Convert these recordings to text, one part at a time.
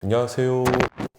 안녕하세요.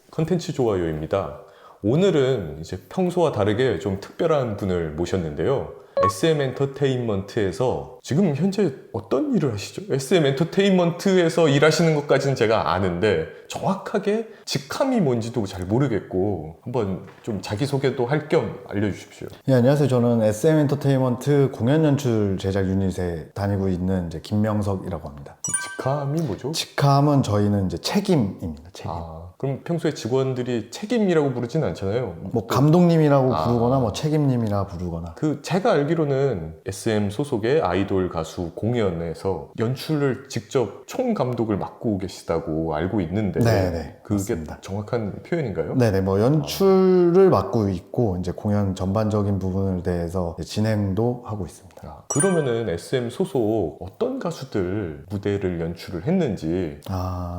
컨텐츠 좋아요입니다. 오늘은 이제 평소와 다르게 좀 특별한 분을 모셨는데요. SM 엔터테인먼트에서 지금 현재 어떤 일을 하시죠? SM 엔터테인먼트에서 일하시는 것까지는 제가 아는데 정확하게 직함이 뭔지도 잘 모르겠고 한번 좀 자기소개도 할 겸 알려주십시오. 네, 안녕하세요. 저는 SM 엔터테인먼트 공연 연출 제작 유닛에 다니고 있는 이제 김명석이라고 합니다. 직함이 뭐죠? 직함은 저희는 이제 책임입니다. 책임. 그럼 평소에 직원들이 책임이라고 부르진 않잖아요. 뭐 감독님이라고 부르거나 뭐 책임님이라 부르거나. 제가 알기로는 SM 소속의 아이돌 가수 공연에서 연출을 직접 총감독을 맡고 계시다고 알고 있는데 네네, 그게 맞습니다. 정확한 표현인가요? 네네, 뭐 연출을 맡고 있고 이제 공연 전반적인 부분에 대해서 진행도 하고 있습니다. 그러면은 SM 소속 어떤 가수들 무대를 연출을 했는지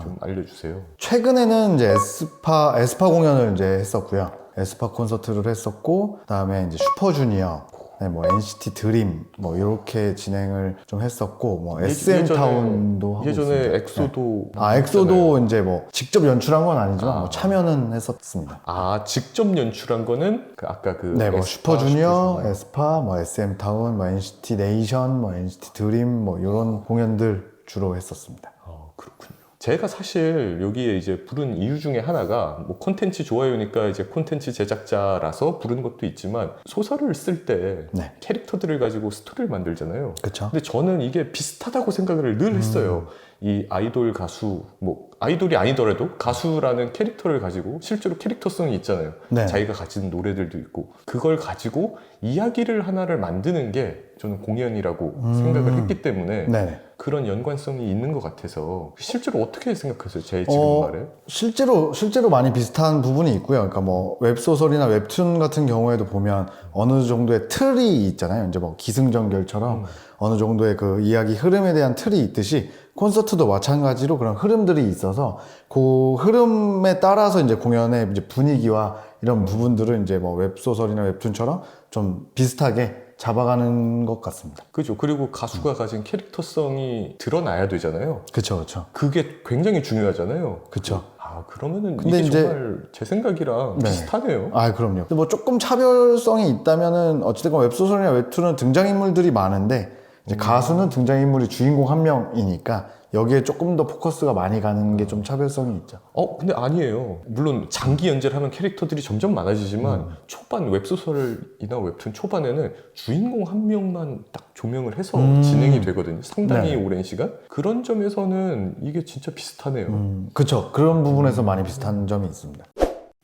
좀 알려주세요. 최근에는 이제 에스파 공연을 이제 했었고요. 에스파 콘서트를 했었고, 그다음에 이제 슈퍼주니어, 네, 뭐 NCT 드림 뭐 이렇게 진행을 좀 했었고, 뭐 SM 타운도 하고 예전에 있습니다. 엑소도 엑소도 이제 뭐 직접 연출한 건 아니지만 뭐 참여는 했었습니다. 직접 연출한 거는 아까 네, 뭐 슈퍼주니어, 에스파, 뭐 SM 타운, 뭐 NCT 네이션, 뭐 NCT 드림 뭐 이런 공연들 주로 했었습니다. 그렇군요. 제가 사실 여기에 이제 부른 이유 중에 하나가 뭐 콘텐츠 좋아요니까 이제 콘텐츠 제작자라서 부르는 것도 있지만 소설을 쓸 때 캐릭터들을 가지고 스토리를 만들잖아요. 그렇죠. 근데 저는 이게 비슷하다고 생각을 늘 했어요. 이 아이돌 가수, 뭐 아이돌이 아니더라도 가수라는 캐릭터를 가지고 실제로 캐릭터성이 있잖아요. 네. 자기가 가진 노래들도 있고 그걸 가지고 이야기를 하나를 만드는 게 저는 공연이라고 생각을 했기 때문에 그런 연관성이 있는 것 같아서 실제로 어떻게 생각하세요? 제 지금 말에? 실제로 많이 비슷한 부분이 있고요. 그러니까 뭐 웹소설이나 웹툰 같은 경우에도 보면 어느 정도의 틀이 있잖아요. 이제 뭐 기승전결처럼 어느 정도의 그 이야기 흐름에 대한 틀이 있듯이 콘서트도 마찬가지로 그런 흐름들이 있어서 그 흐름에 따라서 이제 공연의 이제 분위기와 이런 부분들을 이제 뭐 웹소설이나 웹툰처럼 좀 비슷하게 잡아가는 것 같습니다. 그죠. 그리고 가수가 가진 캐릭터성이 드러나야 되잖아요. 그쵸. 그게 굉장히 중요하잖아요. 그쵸. 그러면은 근데 이게 이제 정말 제 생각이랑 비슷하네요. 그럼요. 근데 뭐 조금 차별성이 있다면은 어찌됐건 웹소설이나 웹툰은 등장인물들이 많은데 이제 가수는 등장인물이 주인공 한 명이니까 여기에 조금 더 포커스가 많이 가는 게 좀 차별성이 있죠. 근데 아니에요. 물론 장기 연재를 하면 캐릭터들이 점점 많아지지만 초반 웹소설이나 웹툰 초반에는 주인공 한 명만 딱 조명을 해서 진행이 되거든요. 상당히 오랜 시간. 그런 점에서는 이게 진짜 비슷하네요. 그쵸. 그런 부분에서 많이 비슷한 점이 있습니다.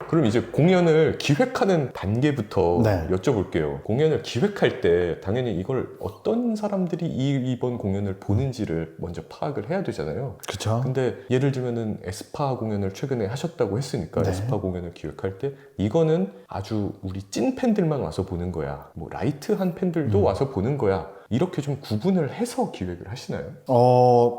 그럼 이제 공연을 기획하는 단계부터 여쭤볼게요. 공연을 기획할 때 당연히 이걸 어떤 사람들이 이번 공연을 보는지를 먼저 파악을 해야 되잖아요. 그쵸. 근데 예를 들면은 에스파 공연을 최근에 하셨다고 했으니까 에스파 공연을 기획할 때 이거는 아주 우리 찐 팬들만 와서 보는 거야. 뭐 라이트한 팬들도 와서 보는 거야. 이렇게 좀 구분을 해서 기획을 하시나요?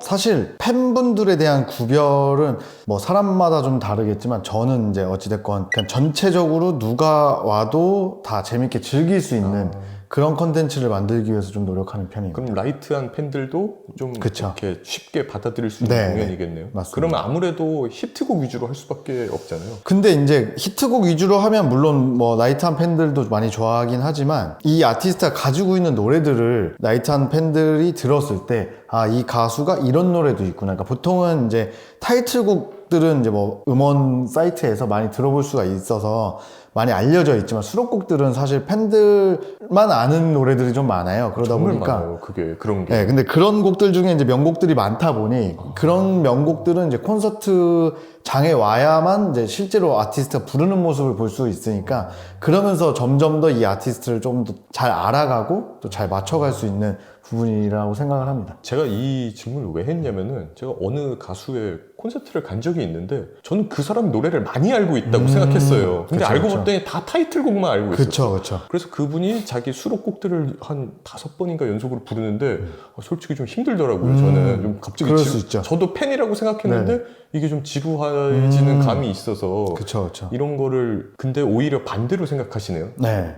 사실 팬분들에 대한 구별은 뭐 사람마다 좀 다르겠지만 저는 이제 어찌됐건 그냥 전체적으로 누가 와도 다 재밌게 즐길 수 있는 그런 컨텐츠를 만들기 위해서 좀 노력하는 편입니다. 그럼 라이트한 팬들도 좀 이렇게 쉽게 받아들일 수 있는 공연이겠네요. 맞습니다. 그러면 아무래도 히트곡 위주로 할 수밖에 없잖아요. 근데 이제 히트곡 위주로 하면 물론 뭐 라이트한 팬들도 많이 좋아하긴 하지만 이 아티스트가 가지고 있는 노래들을 라이트한 팬들이 들었을 때 이 가수가 이런 노래도 있구나. 그러니까 보통은 이제 타이틀곡들은 이제 뭐 음원 사이트에서 많이 들어볼 수가 있어서 많이 알려져 있지만 수록곡들은 사실 팬들만 아는 노래들이 좀 많아요. 그러다 보니까 많아요. 그런 게. 근데 그런 곡들 중에 이제 명곡들이 많다 보니 그런 명곡들은 이제 콘서트 장에 와야만 이제 실제로 아티스트가 부르는 모습을 볼 수 있으니까 그러면서 점점 더 이 아티스트를 좀 더 잘 알아가고 또 잘 맞춰갈 수 있는 부분이라고 생각을 합니다. 제가 이 질문을 왜 했냐면은 제가 어느 가수의 콘서트를 간 적이 있는데 저는 그 사람 노래를 많이 알고 있다고 생각했어요. 근데 알고 봤더니 다 타이틀곡만 알고 있었어요. 그쵸. 그래서 그분이 자기 수록곡들을 한 5번인가 연속으로 부르는데 솔직히 좀 힘들더라고요. 저는 좀 갑자기 그럴 수 있죠. 저도 팬이라고 생각했는데 이게 좀 지루해지는 감이 있어서 그쵸. 이런 거를 근데 오히려 반대로 생각하시네요.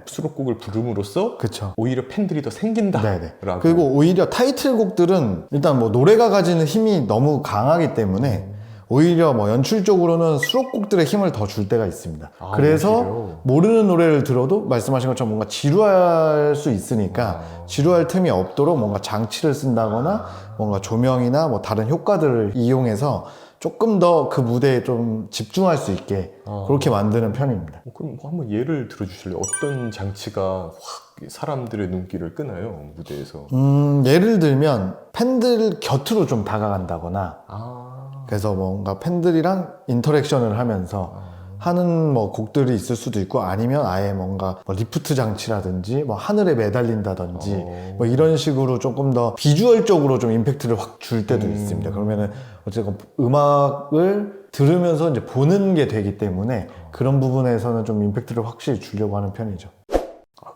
수록곡을 부름으로써 오히려 팬들이 더 생긴다. 라고. 그리고 오히려 타이틀곡들은 일단 뭐 노래가 가지는 힘이 너무 강하기 때문에 오히려 뭐 연출적으로는 수록곡들의 힘을 더 줄 때가 있습니다. 아, 그래서 오히려? 모르는 노래를 들어도 말씀하신 것처럼 뭔가 지루할 수 있으니까 지루할 틈이 없도록 뭔가 장치를 쓴다거나 뭔가 조명이나 뭐 다른 효과들을 이용해서 조금 더 그 무대에 좀 집중할 수 있게 그렇게 만드는 편입니다. 그럼 뭐 한번 예를 들어주실래요? 어떤 장치가 확 사람들의 눈길을 끄나요? 무대에서. 예를 들면 팬들 곁으로 좀 다가간다거나 아, 그래서 뭔가 팬들이랑 인터랙션을 하면서 하는 뭐 곡들이 있을 수도 있고 아니면 아예 뭔가 뭐 리프트 장치라든지 뭐 하늘에 매달린다든지 뭐 이런 식으로 조금 더 비주얼적으로 좀 임팩트를 확 줄 때도 있습니다. 그러면은 어쨌든 음악을 들으면서 이제 보는 게 되기 때문에 그런 부분에서는 좀 임팩트를 확실히 주려고 하는 편이죠.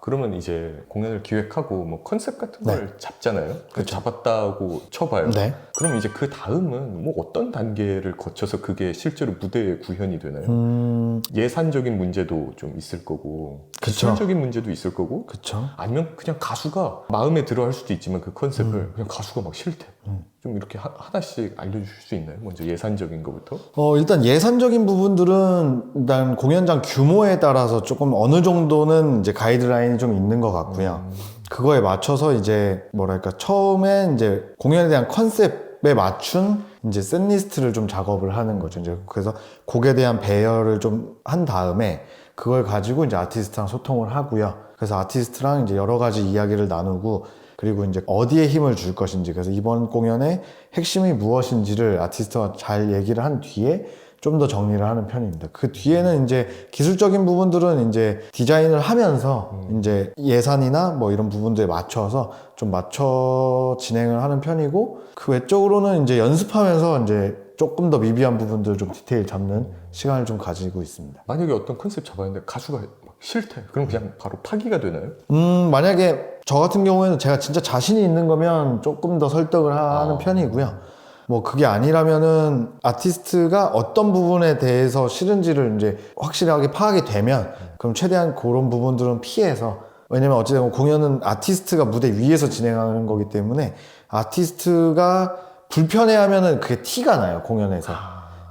그러면 이제 공연을 기획하고 뭐 컨셉 같은 걸 잡잖아요. 그쵸. 잡았다고 쳐봐요. 네. 그럼 이제 그 다음은 뭐 어떤 단계를 거쳐서 그게 실제로 무대에 구현이 되나요? 예산적인 문제도 좀 있을 거고, 그쵸. 기술적인 문제도 있을 거고, 그쵸. 아니면 그냥 가수가 마음에 들어 할 수도 있지만 그 컨셉을 그냥 가수가 막 싫대. 좀 이렇게 하나씩 알려주실 수 있나요? 먼저 예산적인 것부터. 일단 예산적인 부분들은 일단 공연장 규모에 따라서 조금 어느 정도는 이제 가이드라인이 좀 있는 것 같고요. 그거에 맞춰서 이제 뭐랄까 처음에 이제 공연에 대한 컨셉에 맞춘 이제 셋리스트를 좀 작업을 하는 거죠. 이제 그래서 곡에 대한 배열을 좀 한 다음에 그걸 가지고 이제 아티스트랑 소통을 하고요. 그래서 아티스트랑 이제 여러 가지 이야기를 나누고 그리고 이제 어디에 힘을 줄 것인지 그래서 이번 공연의 핵심이 무엇인지를 아티스트와 잘 얘기를 한 뒤에 좀 더 정리를 하는 편입니다. 그 뒤에는 이제 기술적인 부분들은 이제 디자인을 하면서 이제 예산이나 뭐 이런 부분들에 맞춰서 좀 맞춰 진행을 하는 편이고 그 외적으로는 이제 연습하면서 이제 조금 더 미비한 부분들을 좀 디테일 잡는 시간을 좀 가지고 있습니다. 만약에 어떤 컨셉 잡았는데 가수가 막 싫대. 그럼 그냥 바로 파기가 되나요? 만약에 저 같은 경우에는 제가 진짜 자신이 있는 거면 조금 더 설득을 하는 편이고요. 뭐 그게 아니라면은 아티스트가 어떤 부분에 대해서 싫은지를 이제 확실하게 파악이 되면 그럼 최대한 그런 부분들은 피해서 왜냐면 어찌되건 공연은 아티스트가 무대 위에서 진행하는 거기 때문에 아티스트가 불편해하면은 그게 티가 나요 공연에서.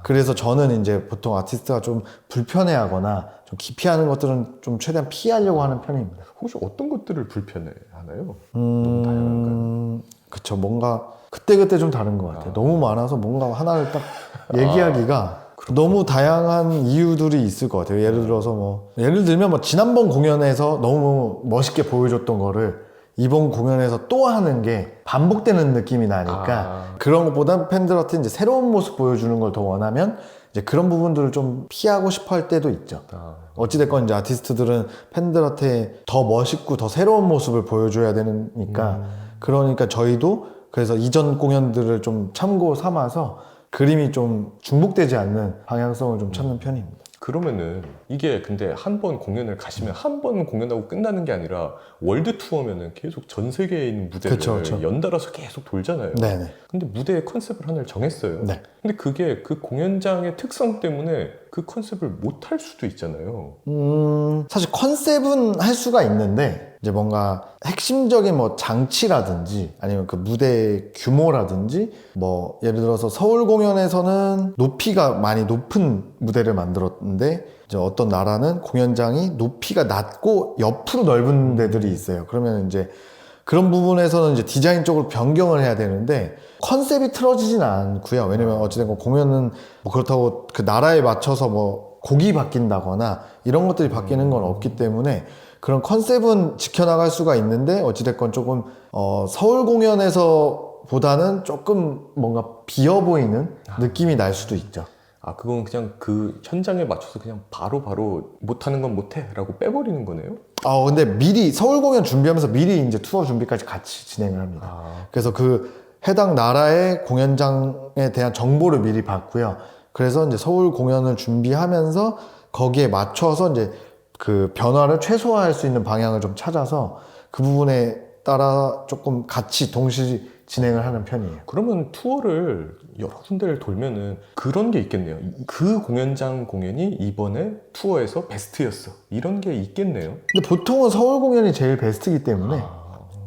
그래서 저는 이제 보통 아티스트가 좀 불편해하거나 좀 기피하는 것들은 좀 최대한 피하려고 하는 편입니다. 혹시 어떤 것들을 불편해 하나요? 너무 다양한가요? 그쵸. 뭔가 그때그때 좀 다른 것 같아요. 너무 많아서 뭔가 하나를 딱 얘기하기가 너무 다양한 이유들이 있을 것 같아요. 예를 들어서 뭐 예를 들면 뭐 지난번 공연에서 너무 멋있게 보여줬던 거를 이번 공연에서 또 하는 게 반복되는 느낌이 나니까 그런 것보다 팬들한테 이제 새로운 모습 보여주는 걸 더 원하면 이제 그런 부분들을 좀 피하고 싶어 할 때도 있죠. 어찌됐건 이제 아티스트들은 팬들한테 더 멋있고 더 새로운 모습을 보여줘야 되니까 그러니까 저희도 그래서 이전 공연들을 좀 참고 삼아서 그림이 좀 중복되지 않는 방향성을 좀 찾는 편입니다. 그러면은 이게 근데 한 번 공연을 가시면 한 번 공연하고 끝나는 게 아니라 월드 투어면은 계속 전 세계에 있는 무대를 그쵸, 그쵸. 연달아서 계속 돌잖아요. 네네. 근데 무대의 컨셉을 하나를 정했어요. 네. 근데 그게 그 공연장의 특성 때문에 그 컨셉을 못 할 수도 있잖아요. 사실 컨셉은 할 수가 있는데 이제 뭔가 핵심적인 뭐 장치라든지 아니면 그 무대의 규모라든지 뭐 예를 들어서 서울 공연에서는 높이가 많이 높은 무대를 만들었는데 이제 어떤 나라는 공연장이 높이가 낮고 옆으로 넓은 데들이 있어요. 그러면 이제 그런 부분에서는 이제 디자인적으로 변경을 해야 되는데 컨셉이 틀어지진 않고요. 왜냐면 어찌됐건 공연은 뭐 그렇다고 그 나라에 맞춰서 뭐 곡이 바뀐다거나 이런 것들이 바뀌는 건 없기 때문에 그런 컨셉은 지켜나갈 수가 있는데 어찌됐건 조금 서울 공연에서 보다는 조금 뭔가 비어 보이는 느낌이 날 수도 있죠. 그건 그냥 그 현장에 맞춰서 그냥 바로 못하는 건 못해 라고 빼버리는 거네요? 근데 미리 서울 공연 준비하면서 미리 이제 투어 준비까지 같이 진행을 합니다. 그래서 그 해당 나라의 공연장에 대한 정보를 미리 받고요. 그래서 이제 서울 공연을 준비하면서 거기에 맞춰서 이제 그 변화를 최소화할 수 있는 방향을 좀 찾아서 그 부분에 따라 조금 같이 동시 진행을 하는 편이에요. 그러면 투어를 여러 군데를 돌면은 그런 게 있겠네요. 그 공연장 공연이 이번에 투어에서 베스트였어. 이런 게 있겠네요. 근데 보통은 서울 공연이 제일 베스트이기 때문에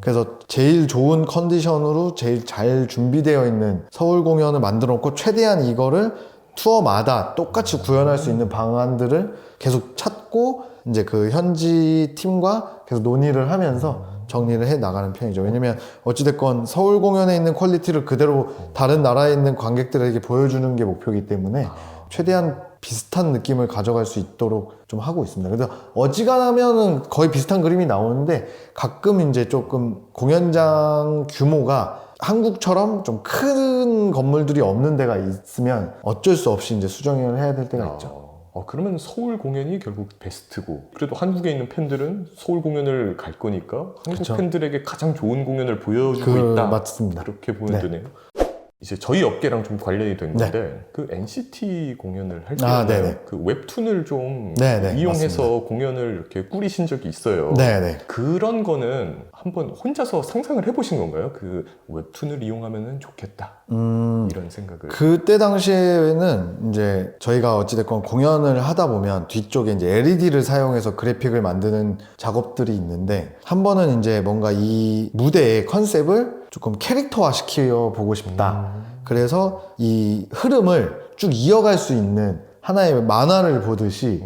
그래서 제일 좋은 컨디션으로 제일 잘 준비되어 있는 서울 공연을 만들어 놓고 최대한 이거를 투어마다 똑같이 구현할 수 있는 방안들을 계속 찾고 이제 그 현지 팀과 계속 논의를 하면서 정리를 해 나가는 편이죠. 왜냐면 어찌됐건 서울 공연에 있는 퀄리티를 그대로 다른 나라에 있는 관객들에게 보여주는 게 목표이기 때문에 최대한 비슷한 느낌을 가져갈 수 있도록 좀 하고 있습니다. 그래서 어지간하면은 거의 비슷한 그림이 나오는데 가끔 이제 조금 공연장 규모가 한국처럼 좀 큰 건물들이 없는 데가 있으면 어쩔 수 없이 이제 수정을 해야 될 때가 있죠. 그러면 서울 공연이 결국 베스트고 그래도 한국에 있는 팬들은 서울 공연을 갈 거니까 한국 그쵸. 팬들에게 가장 좋은 공연을 보여주고 있다. 맞습니다. 그렇게 보면 되네요. 이제 저희 업계랑 좀 관련이 된 네. 건데 그 NCT 공연을 할 때 네네. 그 웹툰을 좀 네네, 이용해서 맞습니다. 공연을 이렇게 꾸리신 적이 있어요. 네네. 그런 거는 한번 혼자서 상상을 해보신 건가요? 그 웹툰을 이용하면 좋겠다 이런 생각을. 그때 당시에는 이제 저희가 어찌됐건 공연을 하다 보면 뒤쪽에 이제 LED를 사용해서 그래픽을 만드는 작업들이 있는데 한 번은 이제 뭔가 이 무대의 컨셉을 조금 캐릭터화 시켜 보고 싶다. 그래서 이 흐름을 쭉 이어갈 수 있는 하나의 만화를 보듯이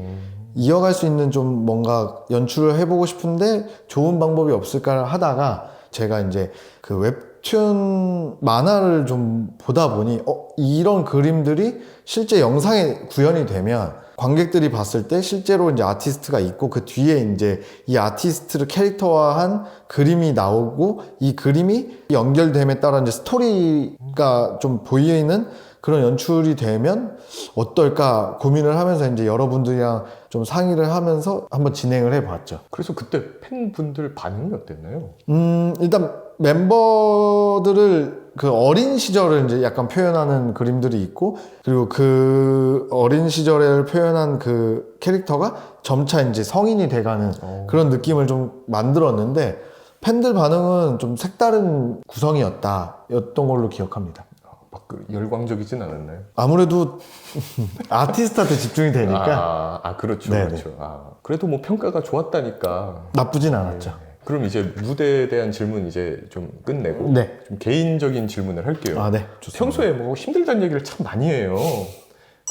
이어갈 수 있는 좀 뭔가 연출을 해보고 싶은데 좋은 방법이 없을까 하다가 제가 이제 그 웹툰 만화를 좀 보다 보니 이런 그림들이 실제 영상에 구현이 되면 관객들이 봤을 때 실제로 이제 아티스트가 있고 그 뒤에 이제 이 아티스트를 캐릭터화한 그림이 나오고 이 그림이 연결됨에 따라 이제 스토리가 좀 보이는 그런 연출이 되면 어떨까 고민을 하면서 이제 여러분들이랑 좀 상의를 하면서 한번 진행을 해봤죠. 그래서 그때 팬분들 반응이 어땠나요? 일단 멤버들을 그 어린 시절을 이제 약간 표현하는 그림들이 있고 그리고 그 어린 시절을 표현한 그 캐릭터가 점차 이제 성인이 돼가는 그런 느낌을 좀 만들었는데 팬들 반응은 좀 색다른 였던 걸로 기억합니다. 막 열광적이진 않았나요? 아무래도 아티스트한테 집중이 되니까 그렇죠. 네네. 그렇죠. 그래도 뭐 평가가 좋았다니까. 나쁘진 않았죠. 그럼 이제 무대에 대한 질문 이제 좀 끝내고 네. 좀 개인적인 질문을 할게요. 네. 좋습니다. 평소에 뭐 힘들다는 얘기를 참 많이 해요.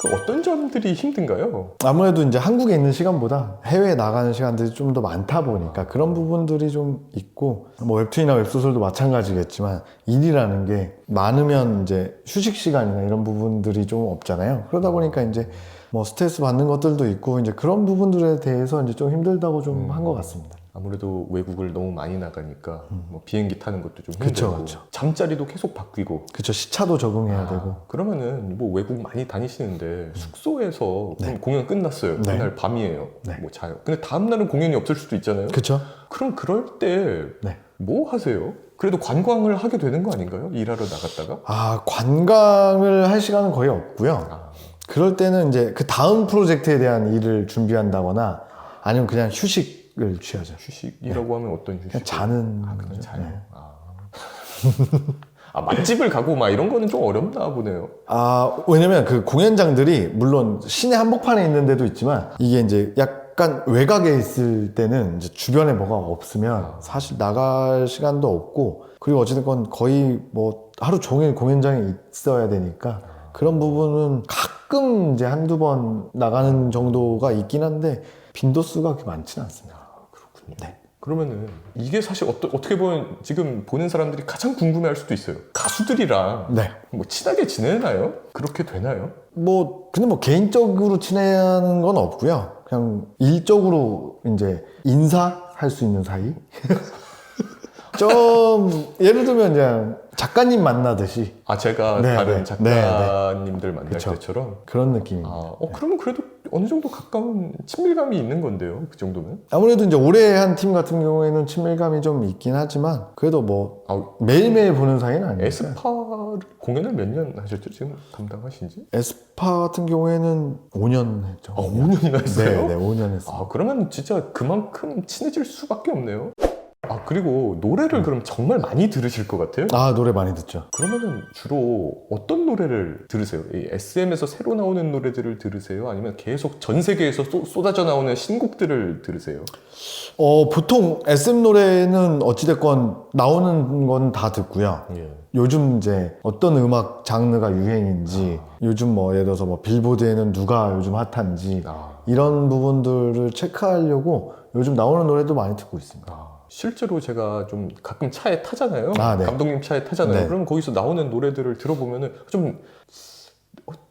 그 어떤 점들이 힘든가요? 아무래도 이제 한국에 있는 시간보다 해외에 나가는 시간들이 좀 더 많다 보니까 그런 부분들이 좀 있고 뭐 웹툰이나 웹소설도 마찬가지겠지만 일이라는 게 많으면 이제 휴식 시간이나 이런 부분들이 좀 없잖아요. 그러다 보니까 이제 뭐 스트레스 받는 것들도 있고 이제 그런 부분들에 대해서 이제 좀 힘들다고 좀 한 것 같습니다. 아무래도 외국을 너무 많이 나가니까 뭐 비행기 타는 것도 좀 그쵸, 힘들고 그쵸. 잠자리도 계속 바뀌고 그쵸, 시차도 적응해야 되고. 그러면은 뭐 외국 많이 다니시는데 숙소에서 네. 그럼 공연 끝났어요. 네. 그날 밤이에요. 네. 뭐 자요. 근데 다음 날은 공연이 없을 수도 있잖아요. 그쵸? 그럼 그럴 때 네. 뭐 하세요? 그래도 관광을 하게 되는 거 아닌가요? 일하러 나갔다가? 관광을 할 시간은 거의 없고요. 그럴 때는 이제 그 다음 프로젝트에 대한 일을 준비한다거나 아니면 그냥 휴식을 취하죠. 휴식이라고 하면 어떤 휴식? 그냥 자는 그냥 거죠. 자요. 네. 맛집을 가고 막 이런 거는 좀 어렵나 보네요. 왜냐면 그 공연장들이 물론 시내 한복판에 있는 데도 있지만 이게 이제 약간 외곽에 있을 때는 이제 주변에 뭐가 없으면 사실 나갈 시간도 없고 그리고 어찌됐건 거의 뭐 하루 종일 공연장에 있어야 되니까 그런 부분은 가끔 이제 한두 번 나가는 정도가 있긴 한데 빈도수가 그렇게 많지는 않습니다. 그렇군요. 네. 그러면은 이게 사실 어떻게 보면 지금 보는 사람들이 가장 궁금해할 수도 있어요. 가수들이랑 네. 뭐 친하게 지내나요? 그렇게 되나요? 근데 뭐 개인적으로 친해하는 건 없고요. 그냥 일적으로 이제 인사할 수 있는 사이? 좀 예를 들면 그냥 작가님 만나듯이 제가 네, 다른 네. 작가님들 만날 그쵸. 때처럼 그런 느낌입니다. 그러면 그래도 어느 정도 가까운 친밀감이 있는 건데요. 그 정도면? 아무래도 이제 오래 한 팀 같은 경우에는 친밀감이 좀 있긴 하지만 그래도 뭐 매일매일 보는 사이는 아니에요. 에스파 공연을 몇 년 하셨죠? 지금 담당하신지? 에스파 같은 경우에는 5년 했죠. 5년이나 했어요? 네, 5년 했어요. 그러면 진짜 그만큼 친해질 수밖에 없네요. 아, 그리고 노래를 그럼 정말 많이 들으실 것 같아요? 아, 노래 많이 듣죠. 그러면은 주로 어떤 노래를 들으세요? 이 SM에서 새로 나오는 노래들을 들으세요? 아니면 계속 전 세계에서 쏟아져 나오는 신곡들을 들으세요? 보통 SM 노래는 어찌됐건 나오는 건 다 듣고요. 예. 요즘 이제 어떤 음악 장르가 유행인지, 요즘 뭐 예를 들어서 뭐 빌보드에는 누가 요즘 핫한지, 이런 부분들을 체크하려고 요즘 나오는 노래도 많이 듣고 있습니다. 실제로 제가 좀 가끔 차에 타잖아요. 네. 감독님 차에 타잖아요. 네. 그럼 거기서 나오는 노래들을 들어보면은 좀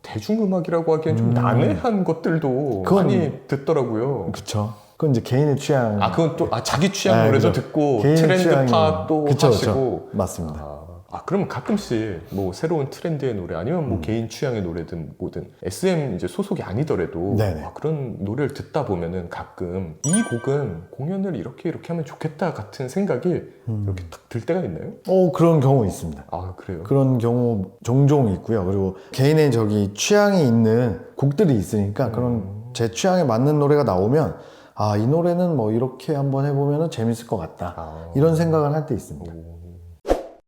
대중음악이라고 하기엔 좀 난해한 것들도 그건- 많이 듣더라고요. 그쵸. 그건 이제 개인의 취향. 그건 또 자기 취향 네, 노래도 그죠. 듣고 개인의 트렌드 취향이- 팝도 그쵸, 하시고. 그쵸. 맞습니다. 그러면 가끔씩 뭐 새로운 트렌드의 노래 아니면 뭐 개인 취향의 노래든 뭐든 SM 이제 소속이 아니더라도 네네. 그런 노래를 듣다 보면은 가끔 이 곡은 공연을 이렇게 하면 좋겠다 같은 생각이 이렇게 딱 들 때가 있나요? 그런 경우 있습니다. 그래요? 그런 경우 종종 있고요. 그리고 개인의 취향이 있는 곡들이 있으니까 그런 제 취향에 맞는 노래가 나오면 이 노래는 뭐 이렇게 한번 해보면 재밌을 것 같다. 이런 생각을 할 때 있습니다.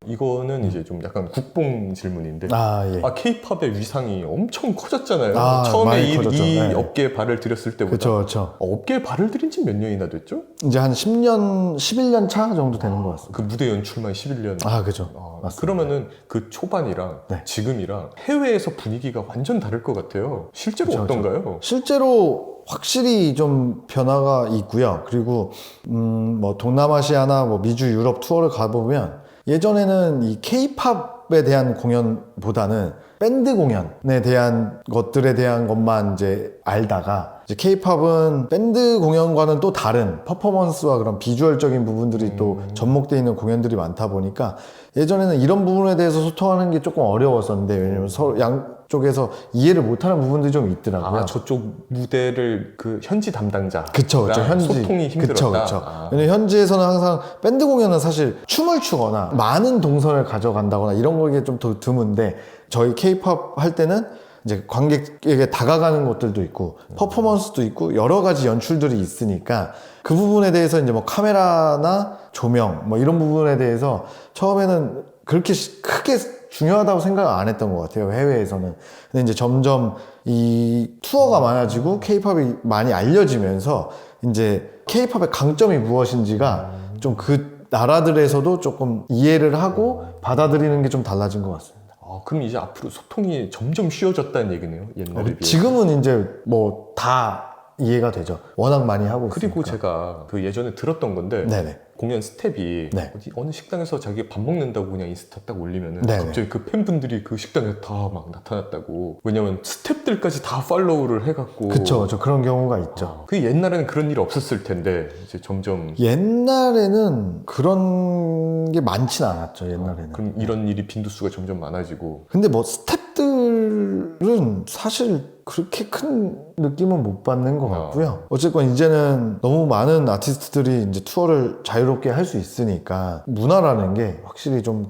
이거는 이제 좀 약간 국뽕 질문인데 예. K-팝의 위상이 엄청 커졌잖아요. 많이 처음에 커졌죠. 이 네. 업계에 발을 들였을 때보다 그쵸, 그쵸. 업계에 발을 들인 지 몇 년이나 됐죠? 이제 한 10년, 11년 차 정도 되는 것 같습니다. 그 무대 연출만 11년. 그죠. 맞습니다. 그러면은 그 초반이랑 네. 지금이랑 해외에서 분위기가 완전 다를 것 같아요. 실제로 그쵸, 어떤가요? 실제로 확실히 좀 변화가 있고요. 그리고 뭐 동남아시아나 뭐 미주, 유럽 투어를 가보면 예전에는 이 K-팝에 대한 공연보다는 밴드 공연에 대한 것들에 대한 것만 이제 알다가 이제 K-팝은 밴드 공연과는 또 다른 퍼포먼스와 그런 비주얼적인 부분들이 또 접목되어 있는 공연들이 많다 보니까 예전에는 이런 부분에 대해서 소통하는 게 조금 어려웠었는데 왜냐면 서로 양쪽에서 이해를 못하는 부분들이 좀 있더라고요. 저쪽 무대를 그 현지 담당자. 그쵸. 소통이 힘들었다. 그쵸. 왜냐면 현지에서는 항상 밴드 공연은 사실 춤을 추거나 많은 동선을 가져간다거나 이런 거에 좀 더 드문데 저희 K-팝 할 때는 이제 관객에게 다가가는 것들도 있고 퍼포먼스도 있고 여러 가지 연출들이 있으니까 그 부분에 대해서 이제 뭐 카메라나 조명 뭐 이런 부분에 대해서 처음에는 그렇게 크게 중요하다고 생각을 안 했던 것 같아요, 해외에서는. 근데 이제 점점 이 투어가 많아지고 K-팝이 많이 알려지면서 이제 K-팝의 강점이 무엇인지가 좀 그 나라들에서도 조금 이해를 하고 받아들이는 게 좀 달라진 것 같습니다. 그럼 이제 앞으로 소통이 점점 쉬워졌다는 얘기네요. 옛날에 비해서. 지금은 이제 뭐 다 이해가 되죠. 워낙 많이 하고 있으니까. 그리고 제가 그 예전에 들었던 건데 네네. 공연 스텝이 네. 어느 식당에서 자기 밥 먹는다고 그냥 인스타 딱 올리면은 네네. 갑자기 그 팬분들이 그 식당에 다 막 나타났다고. 왜냐면 스텝들까지 다 팔로우를 해갖고. 그쵸. 그런 경우가 있죠. 그 옛날에는 그런 일이 없었을 텐데 이제 점점. 옛날에는 그런 게 많진 않았죠. 옛날에는. 그럼 이런 일이 빈도수가 점점 많아지고. 근데 뭐 스태프들은 사실 그렇게 큰 느낌은 못 받는 것 같고요. 어쨌건 이제는 너무 많은 아티스트들이 이제 투어를 자유롭게 할 수 있으니까 문화라는 게 확실히 좀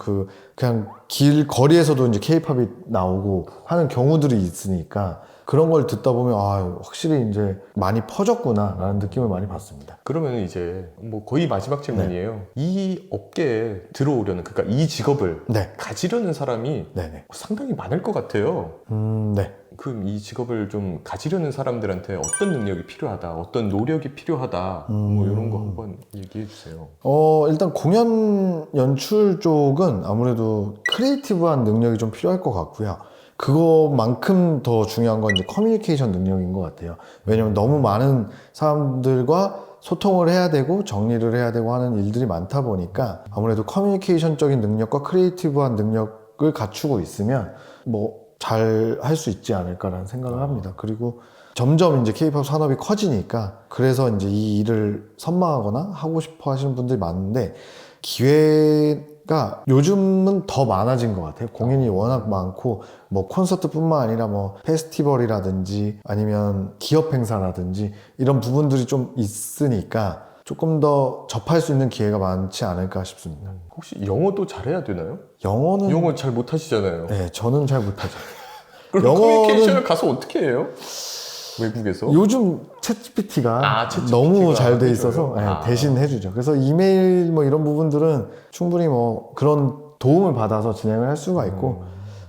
그냥 길 거리에서도 이제 K-팝이 나오고 하는 경우들이 있으니까 그런 걸 듣다 보면 확실히 이제 많이 퍼졌구나 라는 느낌을 많이 받습니다. 그러면 이제 뭐 거의 마지막 질문이에요. 이 업계에 들어오려는, 그러니까 이 직업을 네. 가지려는 사람이 네네. 상당히 많을 것 같아요. 네. 그럼 이 직업을 좀 가지려는 사람들한테 어떤 능력이 필요하다, 어떤 노력이 필요하다, 뭐 이런 거 한번 얘기해 주세요. 일단 공연 연출 쪽은 아무래도 크리에이티브한 능력이 좀 필요할 것 같고요. 그것만큼 더 중요한 건 이제 커뮤니케이션 능력인 것 같아요. 왜냐면 너무 많은 사람들과 소통을 해야 되고 정리를 해야 되고 하는 일들이 많다 보니까 아무래도 커뮤니케이션적인 능력과 크리에이티브한 능력을 갖추고 있으면 뭐 잘 할 수 있지 않을까라는 생각을 합니다. 그리고 점점 이제 K-팝 산업이 커지니까 그래서 이제 이 일을 선망하거나 하고 싶어 하시는 분들이 많은데 기회가 요즘은 더 많아진 것 같아요. 공연이 워낙 많고 뭐 콘서트뿐만 아니라 뭐 페스티벌이라든지 아니면 기업 행사라든지 이런 부분들이 좀 있으니까 조금 더 접할 수 있는 기회가 많지 않을까 싶습니다. 혹시 영어도 잘해야 되나요? 영어는 영어 잘 못하시잖아요. 네, 저는 잘 못하죠. 그럼 커뮤니케이션을 가서 어떻게 해요? 외국에서? 요즘 챗GPT가 너무 잘 돼 있어서 대신 해주죠. 그래서 이메일 뭐 이런 부분들은 충분히 뭐 그런 도움을 받아서 진행을 할 수가 있고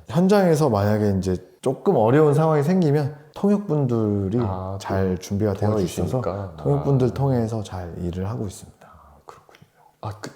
현장에서 만약에 이제 조금 어려운 상황이 생기면 통역분들이 잘 준비가 되어 있어서 통역분들 통해서 잘 일을 하고 있습니다.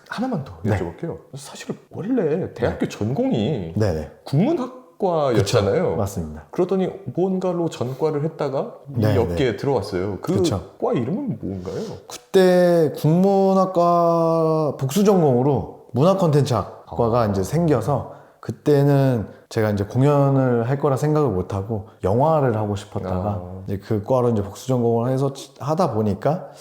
하나만 더 여쭤볼게요. 사실 원래 대학교 전공이 네네. 국문학과였잖아요. 그쵸, 맞습니다. 그러더니 무언가로 전과를 했다가 이 네네. 업계에 들어왔어요. 그 과 이름은 뭔가요? 그때 국문학과 복수 전공으로 문화 콘텐츠학과가 이제 생겨서 그때는 제가 이제 공연을 할 거라 생각을 못 하고 영화를 하고 싶었다가 이제 그 과로 이제 복수 전공을 해서 하다 보니까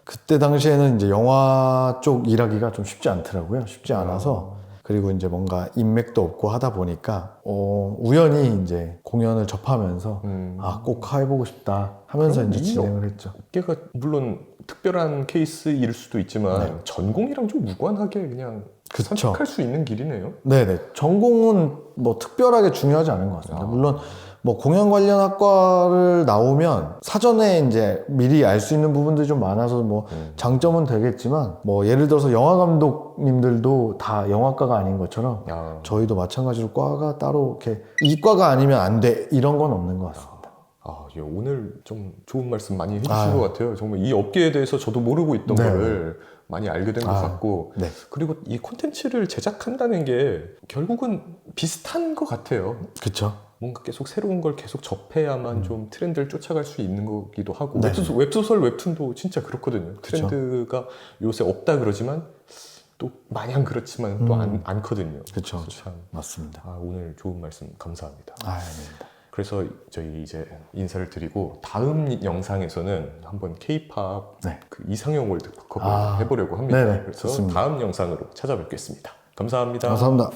그때 당시에는 이제 영화 쪽 일하기가 좀 쉽지 않더라고요. 쉽지 않아서 그리고 이제 뭔가 인맥도 없고 하다 보니까 우연히 이제 공연을 접하면서 꼭 해보고 싶다 하면서 이제 진행을 했죠. 업계가 물론 특별한 케이스일 수도 있지만 전공이랑 좀 무관하게 그냥 선택할 수 있는 길이네요. 네네. 전공은 뭐 특별하게 중요하지 않은 것 같습니다. 물론 뭐 공연 관련 학과를 나오면 사전에 이제 미리 알 수 있는 부분들이 좀 많아서 뭐 장점은 되겠지만 뭐 예를 들어서 영화 감독님들도 다 영화과가 아닌 것처럼 저희도 마찬가지로 과가 따로 이렇게 이 과가 아니면 안 돼 이런 건 없는 것 같습니다. 오늘 좀 좋은 말씀 많이 해주신 것 같아요. 정말 이 업계에 대해서 저도 모르고 있던 거를 많이 알게 된 것 같고 그리고 이 콘텐츠를 제작한다는 게 결국은 비슷한 것 같아요. 그렇죠. 뭔가 계속 새로운 걸 계속 접해야만 좀 트렌드를 쫓아갈 수 있는 거기도 하고 웹소설, 웹툰도 진짜 그렇거든요. 그쵸. 트렌드가 요새 없다 그러지만 또 마냥 그렇지만 또 않거든요. 그렇죠. 참 맞습니다. 오늘 좋은 말씀 감사합니다. 아닙니다. 그래서 저희 이제 인사를 드리고 다음 영상에서는 한번 K-팝 그 이상형 월드컵을 해보려고 합니다. 네네, 그래서 좋습니다. 다음 영상으로 찾아뵙겠습니다. 감사합니다. 감사합니다.